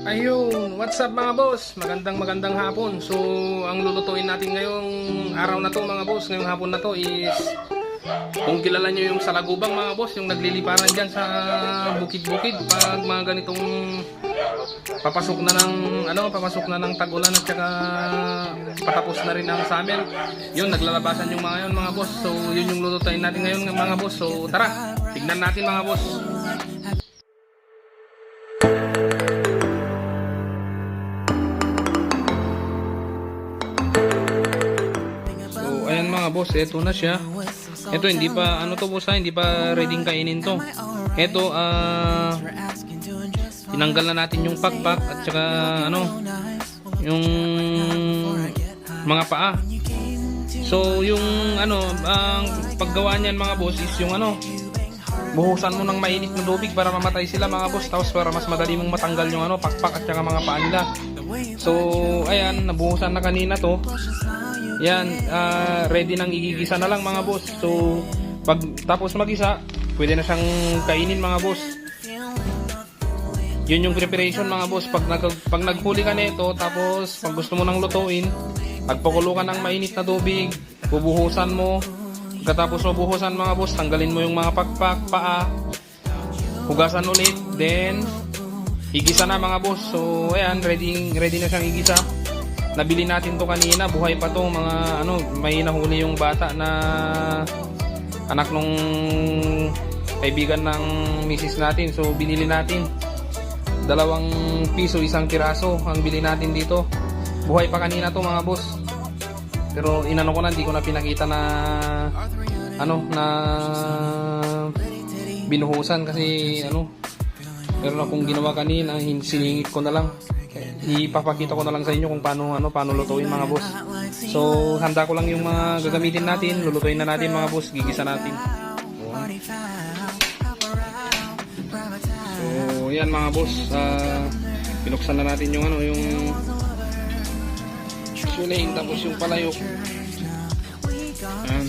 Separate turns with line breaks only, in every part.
Ayun, what's up mga boss? Magandang hapon. So, ang lulutuin natin ngayong araw na to mga boss, ngayong hapon na to is kung kilala nyo yung salagubang mga boss, yung nagliliparan dyan sa bukid-bukid pag mga ganitong papasok na ng tag-ulan at saka patapos na rin ang summer. Yun, naglalabasan yung mga yun mga boss. So, yun yung lulutuin natin ngayon mga boss. So, tara, tignan natin mga boss. Boss, eto na siya. Eto hindi pa hindi pa ready kainin to. Eto tinanggal na natin yung pakpak at saka yung mga paa. So yung ang paggawa niyan mga boss is yung buhusan mo ng mainit na tubig para mamatay sila mga boss, tapos para mas madali mong matanggal yung pakpak at saka mga paa nila. So ayan, nabuhusan na kanina to. Yan, ready nang igigisa na lang mga boss. So, pag tapos magisa, pwede na siyang kainin mga boss. Yun yung preparation mga boss. Pag naghuli ka nito, tapos pag gusto mo nang lutuin, pagpakulo ka ng mainit na tubig, bubuhusan mo. Pagkatapos mabuhusan mga boss, tanggalin mo yung mga pakpak, paa, hugasan ulit, then igisa na mga boss. So, ayan, ready na siyang igisa. Nabili natin to kanina, buhay pa to mga may nahuli yung bata na anak nung kaibigan ng misis natin. So binili natin 2 piso isang piraso ang bili natin dito. Buhay pa kanina to mga boss. Pero inano ko na, hindi ko na pinakita na na binuhusan kasi pero akong ginawa kanina, siningit ko na lang. Ipapakita ko na lang sa inyo kung paano lutuin mga boss. So handa ko lang yung mga gagamitin natin, lulutuin na natin mga boss, gigisa natin. So yan mga boss, pinuksan na natin yung yung suling, tapos yung palayok. Ayan.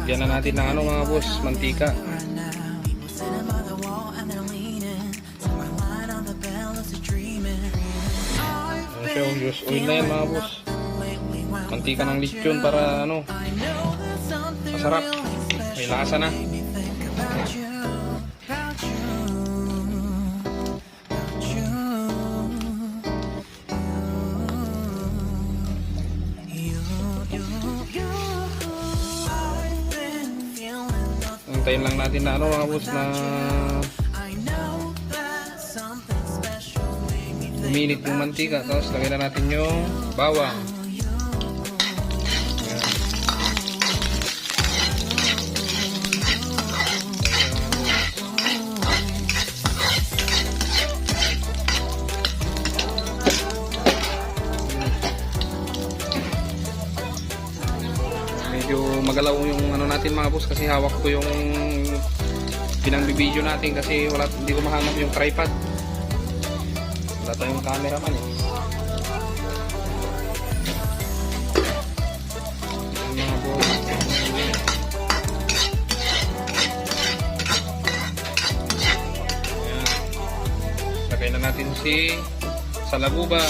Lagyan na natin ng mga boss, mantika. Use oil na yan mga boss. Mantika ng lechon para masarap, may lasa na. Antayin lang natin na mga boss na uminit yung mantika, tapos lagyan na natin yung bawang. Medyo magalaw yung natin mga boss kasi hawak ko yung pinang-video natin kasi hindi ko mahanap yung tripod. Wala tayong cameraman eh. Mga boss. Ayan. Lagay na natin si salaguba.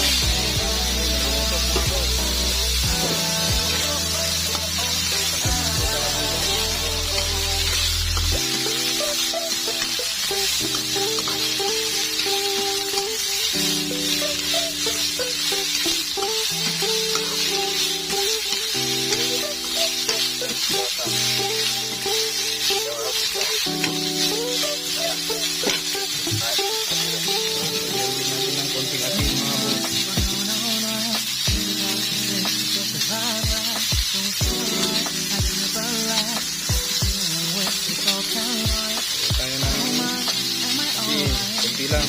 Lang.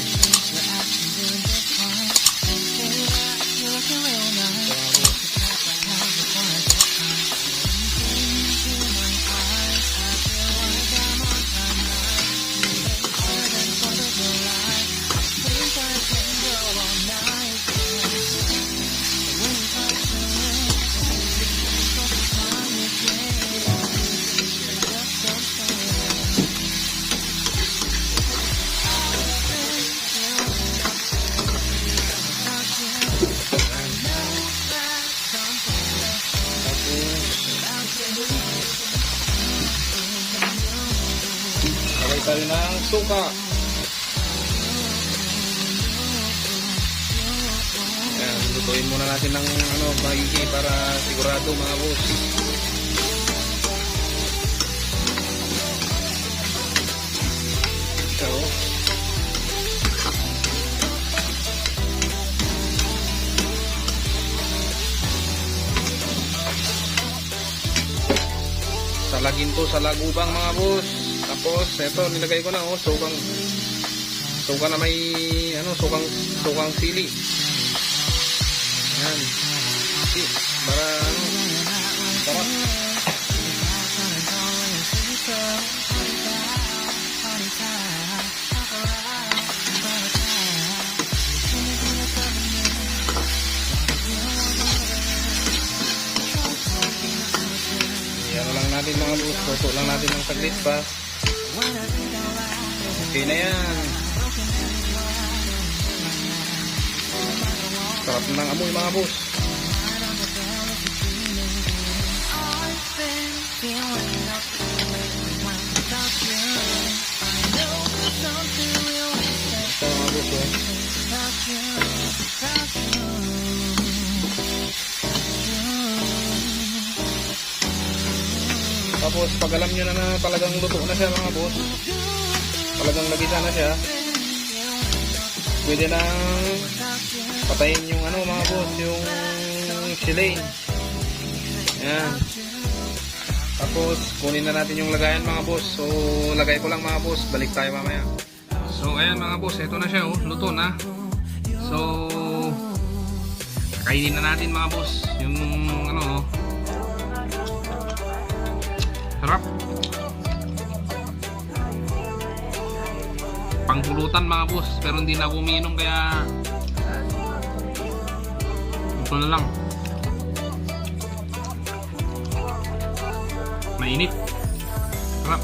tayo ng suka. Ayan, lutuin muna natin ng maigi para sigurado mga boss. So, salagin to sa lagubang mga boss. Tapos eto nilagay ko na suka na may sukang sili. Ayan. Para sarap. Yan lang natin mga boss. Tuto lang natin ng saglit pa. Okay na yan. Sarap ng amoy mga boss. Ito mga boss. Tapos pag alam nyo na talagang luto na siya mga boss, talagang nagisa na siya, pwede nang patayin yung mga boss, yung silane. Ayan. Tapos kunin na natin yung lagayan mga boss. So lagay ko lang mga boss, balik tayo mamaya. So ayan mga boss, ito na siya luto na. So kakainin na natin mga boss yung sarap. Pangpulutan mga boss, pero hindi na ako umiinom kaya ito na lang. Mainit. Sarap.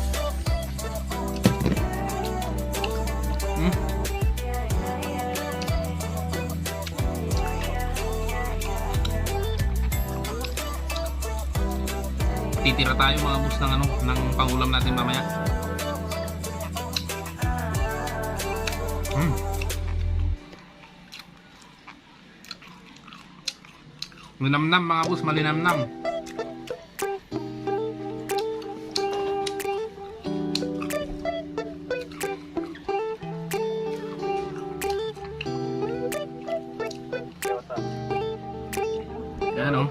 Titira tayo mga boss ng pangulam natin mamaya. Malinamnam mga boss, malinamnam. Yan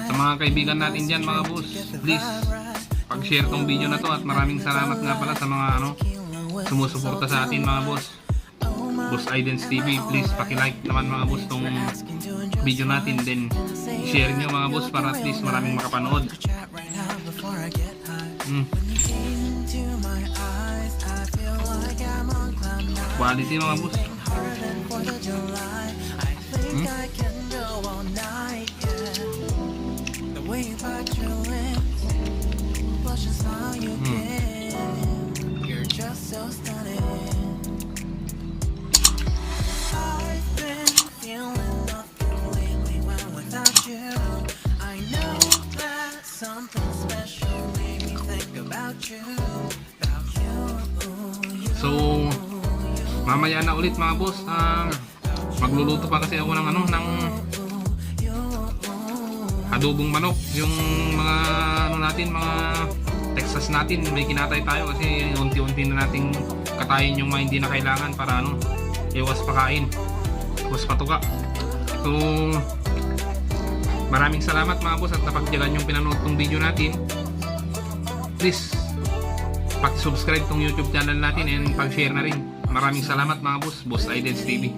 Sa mga kaibigan natin dyan mga boss, please pag-share tong video na to, at maraming salamat nga pala sa mga sumusuporta sa atin mga boss. Boss Aidens TV, please paki-like naman mga boss tong video natin, then share nyo mga boss para at least maraming makapanood. Quality mga boss. You're just so stunning. I've been feeling nothing lately when without you. I know that something special made me think about you. So, mamaya na ulit mga boss. Magluluto pa kasi ako ng adobong manok. Yung mga mga Texas natin, may kinatay tayo kasi unti-unti na nating katayin yung mga hindi na kailangan para iwas pakain, iwas patuka. So maraming salamat mga boss at napagtiyagan yung pinanood tong video natin. Please pag-subscribe tong YouTube channel natin and pag-share na rin. Maraming salamat mga boss. Boss Aidens TV.